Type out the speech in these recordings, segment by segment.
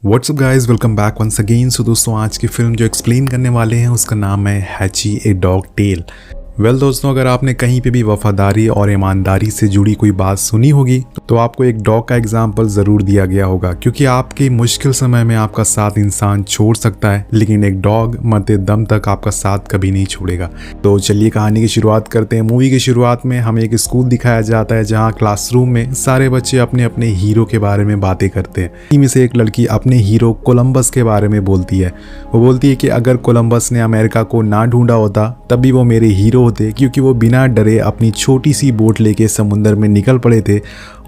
WhatsApp guys, welcome back once again. So दोस्तों, आज की फिल्म जो एक्सप्लेन करने वाले हैं उसका नाम है हैची ए डॉग टेल। वेल दोस्तों, अगर आपने कहीं पे भी वफादारी और ईमानदारी से जुड़ी कोई बात सुनी होगी तो आपको एक डॉग का एग्जाम्पल ज़रूर दिया गया होगा, क्योंकि आपके मुश्किल समय में आपका साथ इंसान छोड़ सकता है लेकिन एक डॉग मरते दम तक आपका साथ कभी नहीं छोड़ेगा। तो चलिए कहानी की शुरुआत करते हैं। मूवी की शुरुआत में हमें एक स्कूल दिखाया जाता है जहाँ क्लासरूम में सारे बच्चे अपने अपने हीरो के बारे में बातें करते हैं। इनमें से एक लड़की अपने हीरो कोलंबस के बारे में बोलती है। वो बोलती है कि अगर कोलंबस ने अमेरिका को ना ढूंढा होता तब भी वो मेरे हीरो होते, क्योंकि वो बिना डरे अपनी छोटी सी बोट लेके समुंदर में निकल पड़े थे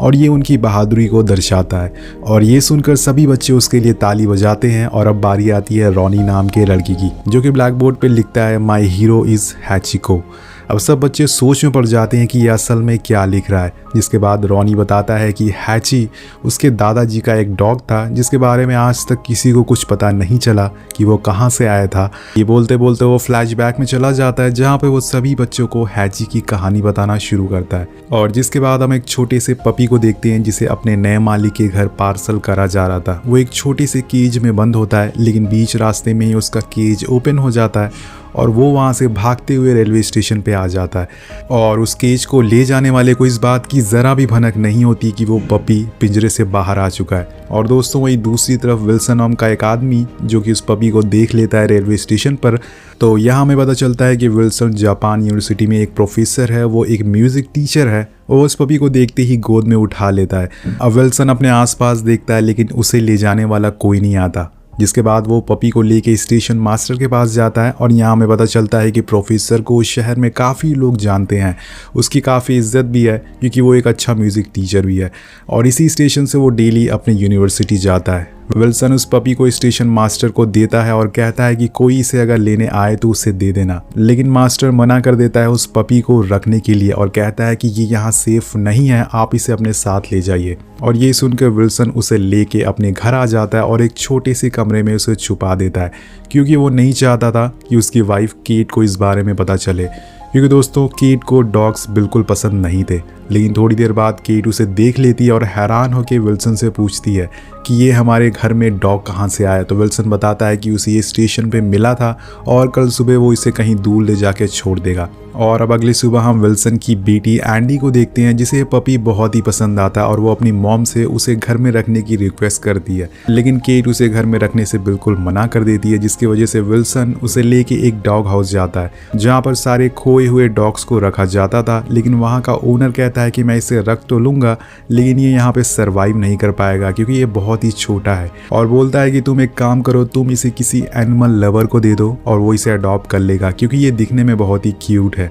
और ये उनकी बहादुरी को दर्शाता है। और ये सुनकर सभी बच्चे उसके लिए ताली बजाते हैं। और अब बारी आती है रॉनी नाम के लड़की की, जो कि ब्लैक बोर्ड पे लिखता है माई हीरो इज़ हैचिको। अब सब बच्चे सोच में पड़ जाते हैं कि ये असल में क्या लिख रहा है, जिसके बाद रॉनी बताता है कि हैची उसके दादाजी का एक डॉग था जिसके बारे में आज तक किसी को कुछ पता नहीं चला कि वो कहाँ से आया था। ये बोलते बोलते वो फ्लैशबैक में चला जाता है जहाँ पे वो सभी बच्चों को हैची की कहानी बताना शुरू करता है। और जिसके बाद हम एक छोटे से पपी को देखते हैं जिसे अपने नए मालिक के घर पार्सल करा जा रहा था। वो एक छोटे से केज में बंद होता है, लेकिन बीच रास्ते में ही उसका केज ओपन हो जाता है और वो वहाँ से भागते हुए रेलवे स्टेशन पे आ जाता है। और उस केज को ले जाने वाले को इस बात की ज़रा भी भनक नहीं होती कि वो पपी पिंजरे से बाहर आ चुका है। और दोस्तों, वही दूसरी तरफ विल्सन नाम का एक आदमी जो कि उस पपी को देख लेता है रेलवे स्टेशन पर। तो यहाँ हमें पता चलता है कि विल्सन जापान यूनिवर्सिटी में एक प्रोफेसर है, वो एक म्यूज़िक टीचर है। वो उस पपी को देखते ही गोद में उठा लेता है। अब विल्सन अपने आसपास देखता है लेकिन उसे ले जाने वाला कोई नहीं आता, जिसके बाद वो पपी को लेके स्टेशन मास्टर के पास जाता है। और यहाँ हमें पता चलता है कि प्रोफेसर को उस शहर में काफ़ी लोग जानते हैं, उसकी काफ़ी इज्जत भी है क्योंकि वो एक अच्छा म्यूज़िक टीचर भी है। और इसी स्टेशन से वो डेली अपने यूनिवर्सिटी जाता है। विल्सन उस पपी को स्टेशन मास्टर को देता है और कहता है कि कोई इसे अगर लेने आए तो उसे दे देना, लेकिन मास्टर मना कर देता है उस पपी को रखने के लिए और कहता है कि ये यहाँ सेफ नहीं है, आप इसे अपने साथ ले जाइए। और ये सुनकर विल्सन उसे लेके अपने घर आ जाता है और एक छोटे से कमरे में उसे छुपा देता है, क्योंकि वो नहीं चाहता था कि उसकी वाइफ केट को इस बारे में पता चले। क्योंकि दोस्तों, केट को डॉग्स बिल्कुल पसंद नहीं थे। लेकिन थोड़ी देर बाद केट उसे देख लेती है और हैरान होकर विल्सन से पूछती है कि ये हमारे घर में डॉग कहाँ से आया। तो विल्सन बताता है कि उसे ये स्टेशन पे मिला था और कल सुबह वो इसे कहीं दूर ले जाके छोड़ देगा। और अब अगली सुबह हम विल्सन की बेटी एंडी को देखते हैं, जिसे पपी बहुत ही पसंद आता है और वो अपनी मॉम से उसे घर में रखने की रिक्वेस्ट करती है। लेकिन केट उसे घर में रखने से बिल्कुल मना कर देती है, जिसकी वजह से विल्सन उसे लेके एक डॉग हाउस जाता है जहाँ पर सारे खोए हुए डॉग्स को रखा जाता था। लेकिन वहाँ का ओनर कहता है कि मैं इसे रख तो लूँगा लेकिन ये यहाँ पे सर्वाइव नहीं कर पाएगा क्योंकि ये बहुत ही छोटा है। और बोलता है कि तुम एक काम करो, तुम इसे किसी एनिमल लवर को दे दो और वो इसे अडॉप्ट कर लेगा क्योंकि ये दिखने में बहुत ही क्यूट है।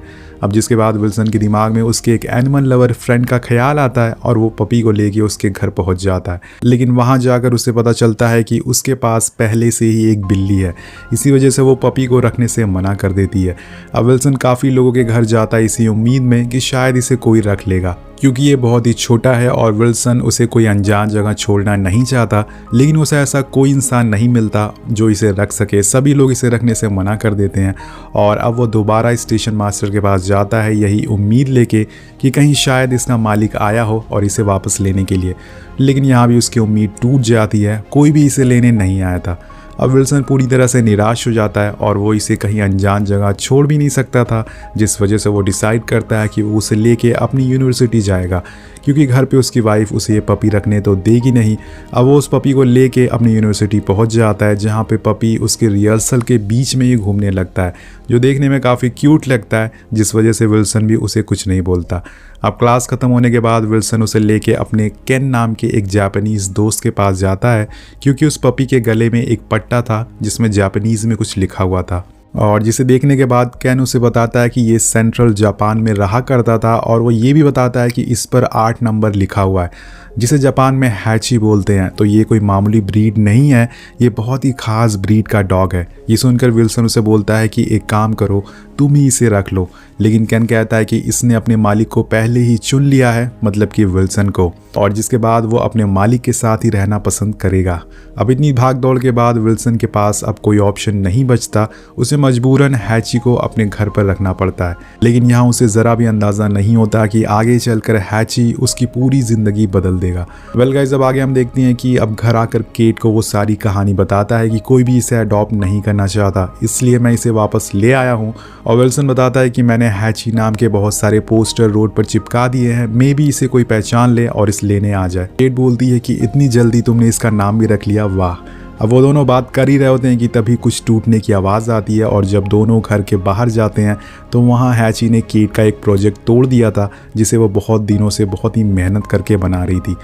अब जिसके बाद विल्सन के दिमाग में उसके एक एनिमल लवर फ्रेंड का ख्याल आता है और वो पपी को लेके उसके घर पहुंच जाता है। लेकिन वहां जाकर उसे पता चलता है कि उसके पास पहले से ही एक बिल्ली है, इसी वजह से वो पपी को रखने से मना कर देती है। अब विल्सन काफ़ी लोगों के घर जाता है इसी उम्मीद में कि शायद इसे कोई रख लेगा, क्योंकि ये बहुत ही छोटा है और विल्सन उसे कोई अनजान जगह छोड़ना नहीं चाहता। लेकिन उसे ऐसा कोई इंसान नहीं मिलता जो इसे रख सके, सभी लोग इसे रखने से मना कर देते हैं। और अब वो दोबारा स्टेशन मास्टर के पास जाता है यही उम्मीद लेके कि कहीं शायद इसका मालिक आया हो और इसे वापस लेने के लिए। लेकिन यहाँ भी उसकी उम्मीद टूट जाती है, कोई भी इसे लेने नहीं आया था। अब विल्सन पूरी तरह से निराश हो जाता है और वो इसे कहीं अनजान जगह छोड़ भी नहीं सकता था, जिस वजह से वो डिसाइड करता है कि वो उसे लेके अपनी यूनिवर्सिटी जाएगा, क्योंकि घर पे उसकी वाइफ उसे ये पपी रखने तो देगी नहीं। अब वो उस पपी को लेके अपनी यूनिवर्सिटी पहुंच जाता है जहाँ पे पपी उसके रिहर्सल के बीच में ही घूमने लगता है, जो देखने में काफ़ी क्यूट लगता है, जिस वजह से विल्सन भी उसे कुछ नहीं बोलता। अब क्लास ख़त्म होने के बाद विल्सन उसे लेके अपने केन नाम के एक जापानीज़ दोस्त के पास जाता है, क्योंकि उस पपी के गले में एक पट्टा था जिसमें जापानीज़ में कुछ लिखा हुआ था। और जिसे देखने के बाद केन उसे बताता है कि ये सेंट्रल जापान में रहा करता था और वो ये भी बताता है कि इस पर 8 नंबर लिखा हुआ है, जिसे जापान में हैची बोलते हैं। तो ये कोई मामूली ब्रीड नहीं है, ये बहुत ही ख़ास ब्रीड का डॉग है। ये सुनकर विल्सन उसे बोलता है कि एक काम करो, तुम ही इसे रख लो। लेकिन केन कहता है कि इसने अपने मालिक को पहले ही चुन लिया है, मतलब कि विल्सन को, और जिसके बाद वो अपने मालिक के साथ ही रहना पसंद करेगा। अब इतनी भाग दौड़ के बाद विल्सन के पास अब कोई ऑप्शन नहीं बचता, उसे मजबूरन हैची को अपने घर पर रखना पड़ता है। लेकिन यहाँ उसे ज़रा भी अंदाज़ा नहीं होता कि आगे चलकर हैची उसकी पूरी ज़िंदगी बदल देगा। वेल गाइस, अब आगे हम देखते हैं कि अब घर आकर केट को वो सारी कहानी बताता है कि कोई भी इसे अडॉप्ट नहीं करना चाहता, इसलिए मैं इसे वापस ले आया हूँ। और विल्सन बताता है कि मैंने हैची नाम के बहुत सारे पोस्टर रोड पर चिपका दिए हैं, मे भी इसे कोई पहचान ले और इस लेने आ जाए। केट बोलती है कि इतनी जल्दी तुमने इसका नाम भी रख लिया, वाह। अब वो दोनों बात कर ही रहे होते हैं कि तभी कुछ टूटने की आवाज़ आती है, और जब दोनों घर के बाहर जाते हैं तो वहाँ हैची ने केट का एक प्रोजेक्ट तोड़ दिया था जिसे वो बहुत दिनों से बहुत ही मेहनत करके बना रही थी।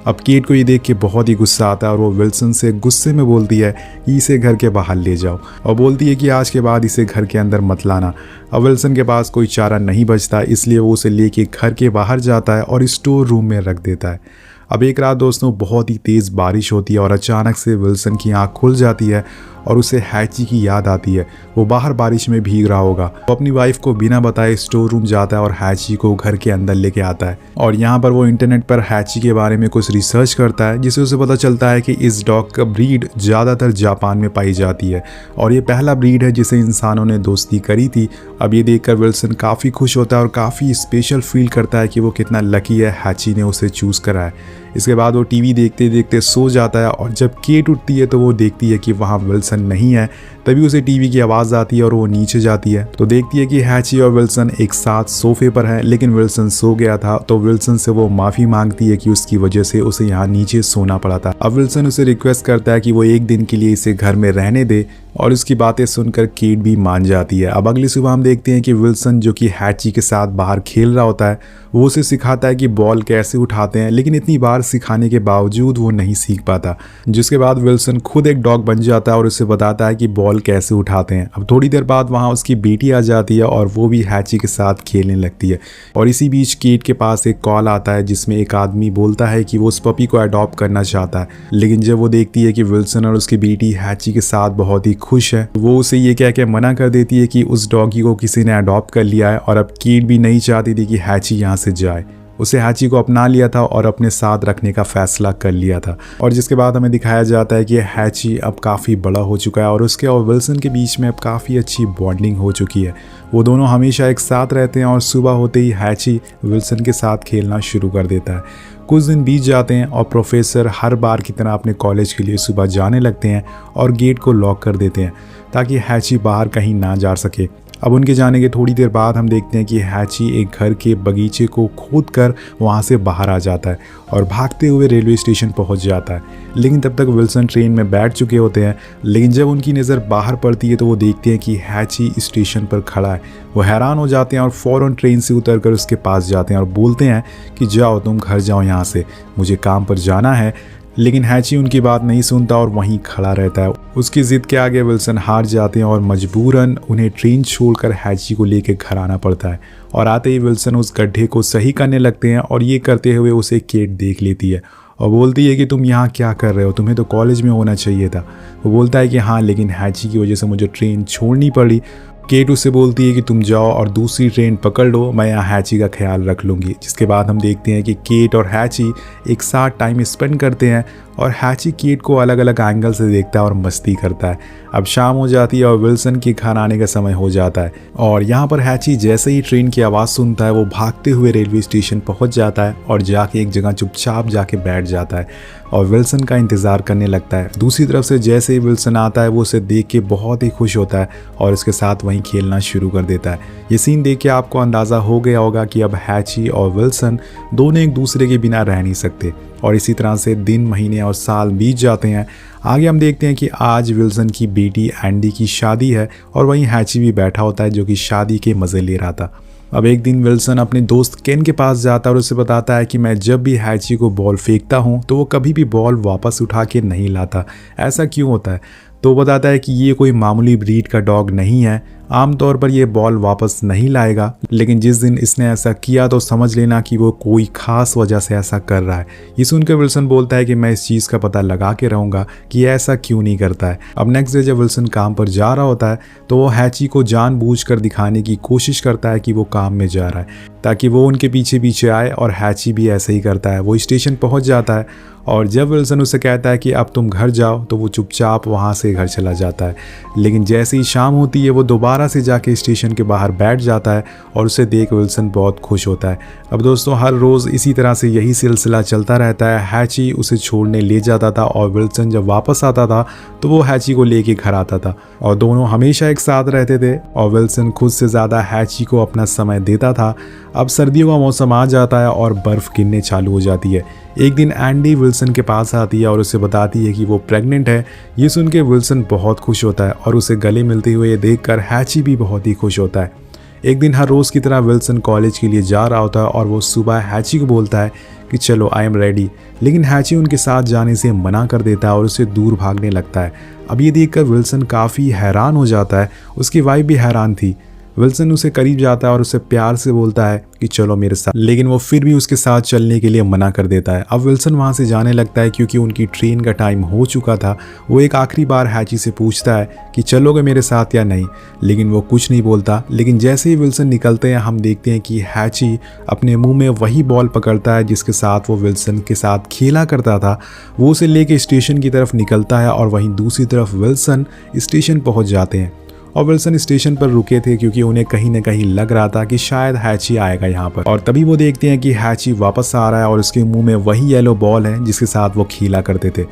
अब केट को ये देख के बहुत ही गुस्सा आता है और वो विल्सन से गुस्से में बोलती है कि इसे घर के बाहर ले जाओ, और बोलती है कि आज के बाद इसे घर के अंदर मत लाना। अब विल्सन के पास कोई चारा नहीं बचता, इसलिए वो उसे लेके घर के बाहर जाता है और स्टोर रूम में रख देता है। अब एक रात दोस्तों बहुत ही तेज़ बारिश होती है और अचानक से विल्सन की आँख खुल जाती है और उसे हैची की याद आती है। वो बाहर बारिश में भीग रहा होगा। वो अपनी वाइफ को बिना बताए स्टोर रूम जाता है और हैची को घर के अंदर लेके आता है, और यहाँ पर वो इंटरनेट पर हैची के बारे में कुछ रिसर्च करता है, जिससे उसे पता चलता है कि इस डॉग का ब्रीड ज़्यादातर जापान में पाई जाती है और ये पहला ब्रीड है जिसे इंसानों ने दोस्ती करी थी। अब ये देखकर विल्सन काफ़ी खुश होता है और काफ़ी स्पेशल फील करता है कि वो कितना लकी है हैची ने उसे चूज़ करा है। इसके बाद वो टीवी देखते देखते सो जाता है, और जब केट उठती है तो वो देखती है कि वहाँ विल्सन नहीं है। तभी उसे टीवी की आवाज़ आती है और वो नीचे जाती है तो देखती है कि हैची और विल्सन एक साथ सोफे पर हैं, लेकिन विल्सन सो गया था। तो विल्सन से वो माफ़ी मांगती है कि उसकी वजह से उसे यहाँ नीचे सोना पड़ा था। अब विल्सन उसे रिक्वेस्ट करता है कि वो एक दिन के लिए इसे घर में रहने दे, और उसकी बातें सुनकर केट भी मान जाती है। अब अगली सुबह हम देखते हैं कि विल्सन, जो कि हैची के साथ बाहर खेल रहा होता है, वो उसे सिखाता है कि बॉल कैसे उठाते हैं, लेकिन इतनी बार सिखाने के बावजूद वो नहीं सीख पाता। जिसके बाद विल्सन खुद एक डॉग बन जाता है और उसे बताता है कि बॉल कैसे उठाते हैं। अब थोड़ी देर बाद वहाँ उसकी बेटी आ जाती है और वो भी हैची के साथ खेलने लगती है, और इसी बीच केट के पास एक कॉल आता है जिसमें एक आदमी बोलता है कि वो उस पपी को अडॉप्ट करना चाहता है। लेकिन जब वो देखती है कि विल्सन और उसकी बेटी हैची के साथ बहुत ही खुश है, वो उसे ये कह के मना कर देती है कि उस डॉगी को किसी ने अडॉप्ट कर लिया है। और अब केट भी नहीं चाहती थी कि हैची यहाँ से जाए। उसे हैची को अपना लिया था और अपने साथ रखने का फैसला कर लिया था। और जिसके बाद हमें दिखाया जाता है कि हैची अब काफ़ी बड़ा हो चुका है और उसके और विल्सन के बीच में अब काफ़ी अच्छी बॉन्डिंग हो चुकी है। वो दोनों हमेशा एक साथ रहते हैं और सुबह होते ही हैची विल्सन के साथ खेलना शुरू कर देता है। कुछ दिन बीत जाते हैं और प्रोफेसर हर बार की तरह अपने कॉलेज के लिए सुबह जाने लगते हैं और गेट को लॉक कर देते हैं ताकि हैची बाहर कहीं ना जा सके। अब उनके जाने के थोड़ी देर बाद हम देखते हैं कि हैची एक घर के बगीचे को खोद कर वहाँ से बाहर आ जाता है और भागते हुए रेलवे स्टेशन पहुँच जाता है। लेकिन तब तक विल्सन ट्रेन में बैठ चुके होते हैं। लेकिन जब उनकी नज़र बाहर पड़ती है तो वो देखते हैं कि हैची स्टेशन पर खड़ा है। वो हैरान हो जाते हैं और फ़ौरन ट्रेन से उतरकर उसके पास जाते हैं और बोलते हैं कि जाओ, तुम घर जाओ यहाँ से, मुझे काम पर जाना है। लेकिन हैची उनकी बात नहीं सुनता और वहीं खड़ा रहता है। उसकी ज़िद के आगे विल्सन हार जाते हैं और मजबूरन उन्हें ट्रेन छोड़कर हैची को लेकर घर आना पड़ता है। और आते ही विल्सन उस गड्ढे को सही करने लगते हैं और ये करते हुए उसे केट देख लेती है और बोलती है कि तुम यहाँ क्या कर रहे हो, तुम्हें तो कॉलेज में होना चाहिए था। वो बोलता है कि हाँ, लेकिन हैची की वजह से मुझे ट्रेन छोड़नी पड़ी। केट उससे बोलती है कि तुम जाओ और दूसरी ट्रेन पकड़ लो, मैं यहाँ हैची का ख्याल रख लूँगी। जिसके बाद हम देखते हैं कि केट और हैची एक साथ टाइम स्पेंड करते हैं और हैची केट को अलग अलग एंगल से देखता है और मस्ती करता है। अब शाम हो जाती है और विल्सन के घर आने का समय हो जाता है और यहाँ पर हैची जैसे ही ट्रेन की आवाज़ सुनता है वो भागते हुए रेलवे स्टेशन पहुँच जाता है और जाके एक जगह चुपचाप जाके बैठ जाता है और विल्सन का इंतज़ार करने लगता है। दूसरी तरफ से जैसे ही विल्सन आता है वो उसे देख के बहुत ही खुश होता है और उसके साथ वहीं खेलना शुरू कर देता है। ये सीन देख के आपको अंदाज़ा हो गया होगा कि अब हैची और विल्सन दोनों एक दूसरे के बिना रह नहीं सकते। और इसी तरह से दिन, महीने और साल बीत जाते हैं। आगे हम देखते हैं कि आज विल्सन की बेटी एंडी की शादी है और वहीं हैची भी बैठा होता है जो कि शादी के मज़े ले रहा था। अब एक दिन विल्सन अपने दोस्त केन के पास जाता है और उसे बताता है कि मैं जब भी हैची को बॉल फेंकता हूँ तो वो कभी भी बॉल वापस उठा के नहीं लाता, ऐसा क्यों होता है। तो वो बताता है कि ये कोई मामूली ब्रीड का डॉग नहीं है, आमतौर पर ये बॉल वापस नहीं लाएगा, लेकिन जिस दिन इसने ऐसा किया तो समझ लेना कि वो कोई खास वजह से ऐसा कर रहा है। ये सुनकर विल्सन बोलता है कि मैं इस चीज़ का पता लगा के रहूँगा कि ऐसा क्यों नहीं करता है। अब नेक्स्ट डे जब विल्सन काम पर जा रहा होता है तो वो हैची को जानबूझकर दिखाने की कोशिश करता है कि वो काम में जा रहा है ताकि वो उनके पीछे पीछे आए और हैची भी ऐसे ही करता है। वो स्टेशन पहुँच जाता है और जब विल्सन उसे कहता है कि अब तुम घर जाओ तो वो चुपचाप वहाँ से घर चला जाता है। लेकिन जैसे ही शाम होती है वो दोबारा दोबारा से जाके स्टेशन के बाहर बैठ जाता है और उसे देख विल्सन बहुत खुश होता है। अब दोस्तों हर रोज़ इसी तरह से यही सिलसिला चलता रहता है। हैची उसे छोड़ने ले जाता था और विल्सन जब वापस आता था तो वो हैची को लेके घर आता था और दोनों हमेशा एक साथ रहते थे और विल्सन खुद से ज़्यादा हैची को अपना समय देता था। अब सर्दियों का मौसम आ जाता है और बर्फ़ गिरने चालू हो जाती है। एक दिन एंडी विल्सन के पास आती है और उसे बताती है कि वो प्रेग्नेंट है। ये सुन के विल्सन बहुत खुश होता है और उसे गले मिलते हुए ये देखकर हैची भी बहुत ही खुश होता है। एक दिन हर रोज़ की तरह विल्सन कॉलेज के लिए जा रहा होता है और वो सुबह हैची को बोलता है कि चलो आई एम रेडी, लेकिन हैची उनके साथ जाने से मना कर देता है और उसे दूर भागने लगता है। अब ये देखकर विल्सन काफ़ी हैरान हो जाता है, उसकी वाइफ भी हैरान थी। विल्सन उसे करीब जाता है और उसे प्यार से बोलता है कि चलो मेरे साथ, लेकिन वो फिर भी उसके साथ चलने के लिए मना कर देता है। अब विल्सन वहाँ से जाने लगता है क्योंकि उनकी ट्रेन का टाइम हो चुका था। वो एक आखिरी बार हैची से पूछता है कि चलोगे मेरे साथ या नहीं, लेकिन वो कुछ नहीं बोलता। लेकिन जैसे ही विल्सन निकलते हैं हम देखते हैं कि हैची अपने मुंह में वही बॉल पकड़ता है जिसके साथ वो विल्सन के साथ खेला करता था। वो उसे लेके स्टेशन की तरफ निकलता है और वहीं दूसरी तरफ विल्सन स्टेशन पहुँच जाते हैं। और विल्सन स्टेशन पर रुके थे क्योंकि उन्हें कहीं ना कहीं लग रहा था कि शायद हैची आएगा यहाँ पर। और तभी वो देखते हैं कि हैची वापस आ रहा है और उसके मुंह में वही येलो बॉल है जिसके साथ वो खेला करते थे।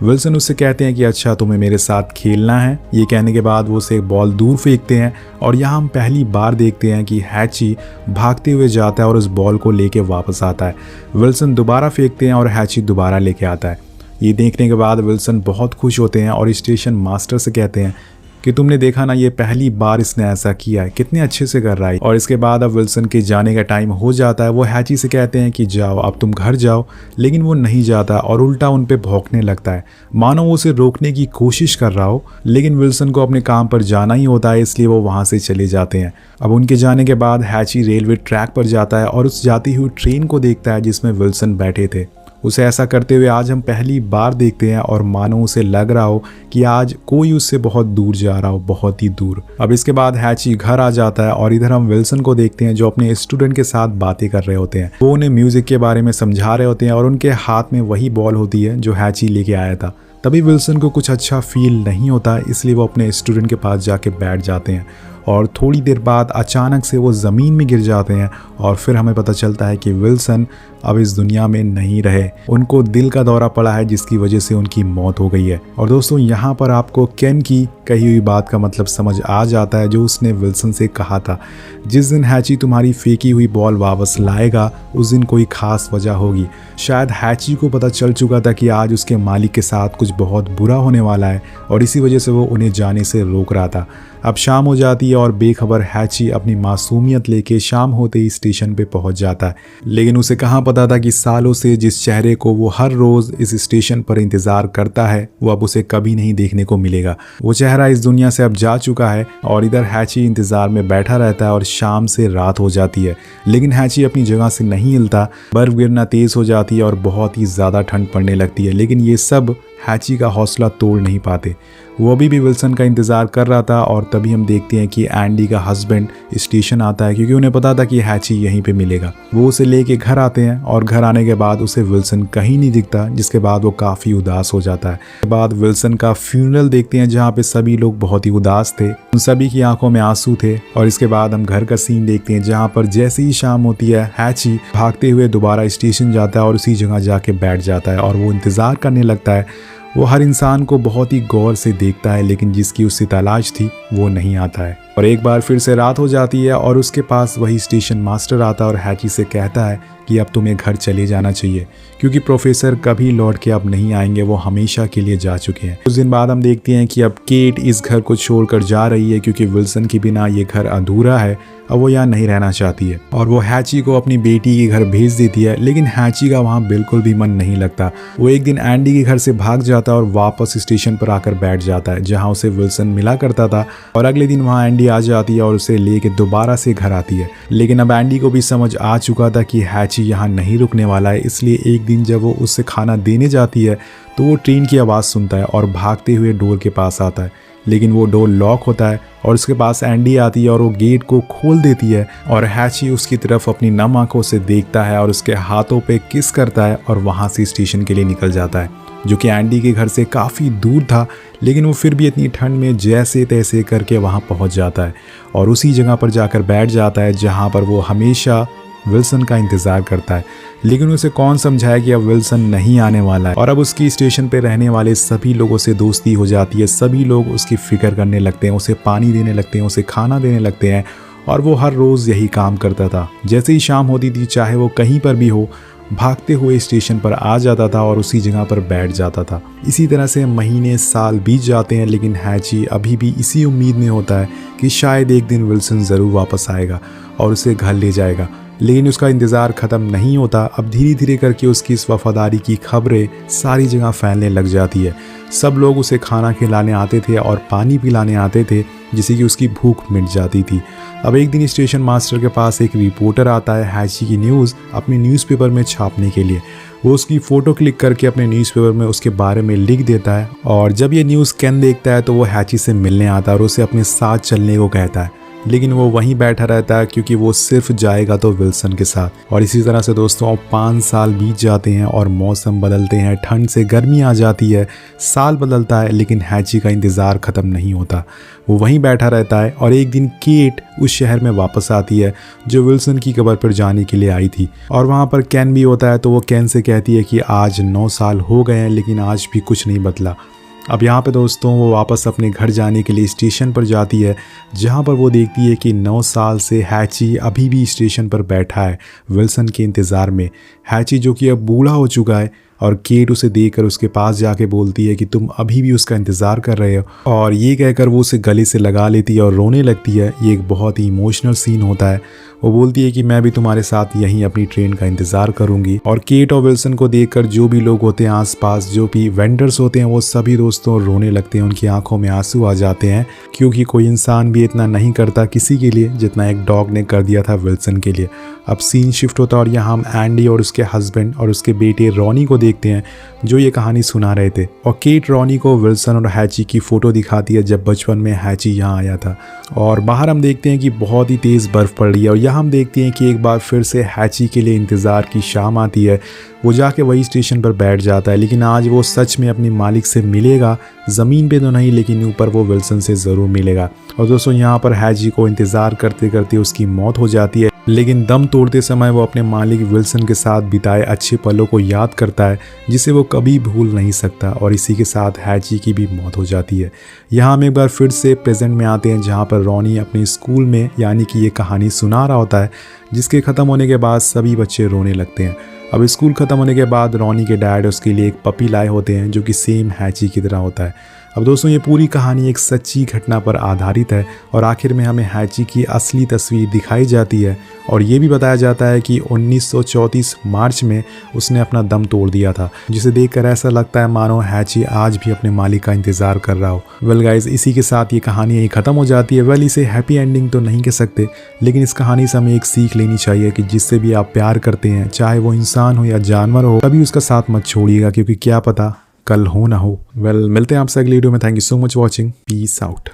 विल्सन उससे कहते हैं कि अच्छा तुम्हें मेरे साथ खेलना है। ये कहने के बाद वो उसे एक बॉल दूर फेंकते हैं और यहाँ हम पहली बार देखते हैं कि हैची भागते हुए जाता है और उस बॉल को लेके वापस आता है। विल्सन दोबारा फेंकते हैं और हैची दोबारा लेके आता है। ये देखने के बाद विल्सन बहुत खुश होते हैं और स्टेशन मास्टर से कहते हैं कि तुमने देखा ना, ये पहली बार इसने ऐसा किया है, कितने अच्छे से कर रहा है। और इसके बाद अब विल्सन के जाने का टाइम हो जाता है। वो हैची से कहते हैं कि जाओ अब तुम घर जाओ, लेकिन वो नहीं जाता और उल्टा उन पे भौंकने लगता है मानो वो उसे रोकने की कोशिश कर रहा हो। लेकिन विल्सन को अपने काम पर जाना ही होता है, इसलिए वो वहाँ से चले जाते हैं। अब उनके जाने के बाद हैची रेलवे ट्रैक पर जाता है और उस जाती हुई ट्रेन को देखता है जिसमें विल्सन बैठे थे। उसे ऐसा करते हुए आज हम पहली बार देखते हैं और मानो उसे लग रहा हो कि आज कोई उससे बहुत दूर जा रहा हो, बहुत ही दूर। अब इसके बाद हैची घर आ जाता है और इधर हम विल्सन को देखते हैं जो अपने स्टूडेंट के साथ बातें कर रहे होते हैं। वो उन्हें म्यूजिक के बारे में समझा रहे होते हैं और उनके हाथ में वही बॉल होती है जो हैची लेके आया था। तभी विल्सन को कुछ अच्छा फील नहीं होता, इसलिए वो अपने स्टूडेंट के पास जाके बैठ जाते हैं और थोड़ी देर बाद अचानक से वो ज़मीन में गिर जाते हैं और फिर हमें पता चलता है कि विल्सन अब इस दुनिया में नहीं रहे। उनको दिल का दौरा पड़ा है जिसकी वजह से उनकी मौत हो गई है। और दोस्तों यहाँ पर आपको केन की कही हुई बात का मतलब समझ आ जाता है जो उसने विल्सन से कहा था, जिस दिन हैची तुम्हारी फेंकी हुई बॉल वापस लाएगा उस दिन कोई खास वजह होगी। शायद हैची को पता चल चुका था कि आज उसके मालिक के साथ कुछ बहुत बुरा होने वाला है और इसी वजह से वो उन्हें जाने से रोक रहा था। अब शाम हो जाती है और बेखबर हैची अपनी मासूमियत लेके शाम होते ही स्टेशन पे पहुंच जाता है। लेकिन उसे कहाँ पता था कि सालों से जिस चेहरे को वो हर रोज इस स्टेशन पर इंतजार करता है वो अब उसे कभी नहीं देखने को मिलेगा। वो चेहरा इस दुनिया से अब जा चुका है और इधर हैची इंतजार में बैठा रहता है और शाम से रात हो जाती है। लेकिन हैची अपनी जगह से नहीं हिलता। बर्फ गिरना तेज हो जाती है और बहुत ही ज्यादा ठंड पड़ने लगती है, लेकिन ये सब हैची का हौसला तोड़ नहीं पाते। वो अभी भी विल्सन का इंतज़ार कर रहा था और तभी हम देखते हैं कि एंडी का हस्बैंड स्टेशन आता है क्योंकि उन्हें पता था कि हैची यहीं पे मिलेगा। वो उसे लेके घर आते हैं और घर आने के बाद उसे विल्सन कहीं नहीं दिखता, जिसके बाद वो काफ़ी उदास हो जाता है। उसके बाद विल्सन का फ्यूनरल देखते हैं जहाँ पे सभी लोग बहुत ही उदास थे, उन सभी की आंखों में आंसू थे। और इसके बाद हम घर का सीन देखते हैं जहाँ पर जैसे ही शाम होती है हैची भागते हुए दोबारा स्टेशन जाता है और उसी जगह जाके बैठ जाता है और वो इंतज़ार करने लगता है। वो हर इंसान को बहुत ही गौर से देखता है, लेकिन जिसकी उससे तलाश थी वो नहीं आता है। और एक बार फिर से रात हो जाती है और उसके पास वही स्टेशन मास्टर आता है और हैची से कहता है कि अब तुम्हें घर चले जाना चाहिए क्योंकि प्रोफेसर कभी लौट के अब नहीं आएंगे, वो हमेशा के लिए जा चुके हैं। कुछ दिन बाद हम देखते हैं कि अब केट इस घर को छोड़कर जा रही है क्योंकि विल्सन के बिना ये घर अधूरा है। अब वो यहाँ नहीं रहना चाहती है और वो हैची को अपनी बेटी के घर भेज देती है, लेकिन हैची का वहाँ बिल्कुल भी मन नहीं लगता। वो एक दिन एंडी के घर से भाग जाता है और वापस स्टेशन पर आकर बैठ जाता है जहाँ उसे विल्सन मिला करता था। और अगले दिन वहाँ एंडी आ जाती है और उसे लेके दोबारा से घर आती है। लेकिन अब एंडी को भी समझ आ चुका था कि हैची यहाँ नहीं रुकने वाला है, इसलिए एक दिन जब वो उससे खाना देने जाती है तो वो ट्रेन की आवाज़ सुनता है और भागते हुए डोर के पास आता है, लेकिन वो डोर लॉक होता है और उसके पास एंडी आती है और वो गेट को खोल देती है और हैची उसकी तरफ अपनी नम आंखों से देखता है और उसके हाथों पे किस करता है और वहाँ से स्टेशन के लिए निकल जाता है। जो कि एंडी के घर से काफ़ी दूर था, लेकिन वो फिर भी इतनी ठंड में जैसे तैसे करके वहाँ पहुँच जाता है और उसी जगह पर जाकर बैठ जाता है जहाँ पर वो हमेशा विल्सन का इंतज़ार करता है। लेकिन उसे कौन समझाए कि अब विल्सन नहीं आने वाला है और अब उसकी स्टेशन पे रहने वाले सभी लोगों से दोस्ती हो जाती है। सभी लोग उसकी फ़िक्र करने लगते हैं, उसे पानी देने लगते हैं, उसे खाना देने लगते हैं और वो हर रोज़ यही काम करता था। जैसे ही शाम होती थी, चाहे वो कहीं पर भी हो, भागते हुए स्टेशन पर आ जाता था और उसी जगह पर बैठ जाता था। इसी तरह से महीने साल बीत जाते हैं, लेकिन हैची अभी भी इसी उम्मीद में होता है कि शायद एक दिन विल्सन ज़रूर वापस आएगा और उसे घर ले जाएगा। लेकिन उसका इंतज़ार ख़त्म नहीं होता। अब धीरे धीरे करके उसकी इस वफादारी की खबरें सारी जगह फैलने लग जाती है। सब लोग उसे खाना खिलाने आते थे और पानी पिलाने आते थे, जिससे कि उसकी भूख मिट जाती थी। अब एक दिन स्टेशन मास्टर के पास एक रिपोर्टर आता है हैची की न्यूज़ अपने न्यूज़पेपर में छापने के लिए। वो उसकी फ़ोटो क्लिक करके अपने न्यूज़पेपर में उसके बारे में लिख देता है और जब ये न्यूज़ केन देखता है तो वो हैची से मिलने आता है और उसे अपने साथ चलने को कहता है। लेकिन वो वहीं बैठा रहता है क्योंकि वो सिर्फ जाएगा तो विल्सन के साथ। और इसी तरह से दोस्तों 5 साल बीत जाते हैं और मौसम बदलते हैं, ठंड से गर्मी आ जाती है, साल बदलता है, लेकिन हैची का इंतज़ार ख़त्म नहीं होता। वो वहीं बैठा रहता है और एक दिन केट उस शहर में वापस आती है जो विल्सन की कब्र पर जाने के लिए आई थी और वहाँ पर केन भी होता है। तो वो केन से कहती है कि आज 9 साल हो गए हैं लेकिन आज भी कुछ नहीं बदला। अब यहाँ पे दोस्तों वो वापस अपने घर जाने के लिए स्टेशन पर जाती है, जहाँ पर वो देखती है कि 9 साल से हैची अभी भी स्टेशन पर बैठा है विल्सन के इंतज़ार में। हैची जो कि अब बूढ़ा हो चुका है और केट उसे देखकर उसके पास जाके बोलती है कि तुम अभी भी उसका इंतज़ार कर रहे हो, और ये कहकर वो उसे गले से लगा लेती है और रोने लगती है। ये एक बहुत ही इमोशनल सीन होता है। वो बोलती है कि मैं भी तुम्हारे साथ यहीं अपनी ट्रेन का इंतज़ार करूंगी। और केट और विल्सन को देखकर जो भी लोग होते हैं आसपास, जो भी वेंडर्स होते हैं, वो सभी दोस्तों रोने लगते हैं। उनकी आंखों में आंसू आ जाते हैं क्योंकि कोई इंसान भी इतना नहीं करता किसी के लिए जितना एक डॉग ने कर दिया था विल्सन के लिए। अब सीन शिफ्ट होता है और यहाँ हम एंडी और उसके हस्बैंड और उसके बेटे रॉनी को देखते हैं जो ये कहानी सुना रहे थे। और केट रॉनी को विल्सन और हैची की फ़ोटो दिखाती है जब बचपन में हैची यहाँ आया था। और बाहर हम देखते हैं कि बहुत ही तेज़ बर्फ़ पड़ रही है और यहाँ हम देखते हैं कि एक बार फिर से हैची के लिए इंतज़ार की शाम आती है। वो जाके वही स्टेशन पर बैठ जाता है, लेकिन आज वो सच में अपने मालिक से मिलेगा। ज़मीन पे तो नहीं, लेकिन ऊपर वो विल्सन से ज़रूर मिलेगा। और दोस्तों यहाँ पर हैची को इंतज़ार करते करते उसकी मौत हो जाती है, लेकिन दम तोड़ते समय वो अपने मालिक विल्सन के साथ बिताए अच्छे पलों को याद करता है जिसे वो कभी भूल नहीं सकता। और इसी के साथ हैची की भी मौत हो जाती है। यहाँ हम एक बार फिर से प्रेजेंट में आते हैं जहाँ पर रॉनी अपने स्कूल में यानी कि ये कहानी सुना रहा होता है, जिसके ख़त्म होने के बाद सभी बच्चे रोने लगते हैं। अब स्कूल ख़त्म होने के बाद रॉनी के डैड उसके लिए एक पपी लाए होते हैं जो कि सेम हैची की तरह होता है। अब दोस्तों ये पूरी कहानी एक सच्ची घटना पर आधारित है और आखिर में हमें हैची की असली तस्वीर दिखाई जाती है और ये भी बताया जाता है कि 1934 मार्च में उसने अपना दम तोड़ दिया था, जिसे देखकर ऐसा लगता है मानो हैची आज भी अपने मालिक का इंतज़ार कर रहा हो। वेल गाइज, इसी के साथ ये कहानी यहीं ख़त्म हो जाती है। वेल, इसे हैप्पी एंडिंग तो नहीं कह सकते, लेकिन इस कहानी से हमें एक सीख लेनी चाहिए कि जिससे भी आप प्यार करते हैं, चाहे वो इंसान हो या जानवर हो, कभी उसका साथ मत छोड़िएगा क्योंकि क्या पता कल हो ना हो। वेल, मिलते हैं आपसे अगली वीडियो में। Thank you so much watching. Peace out.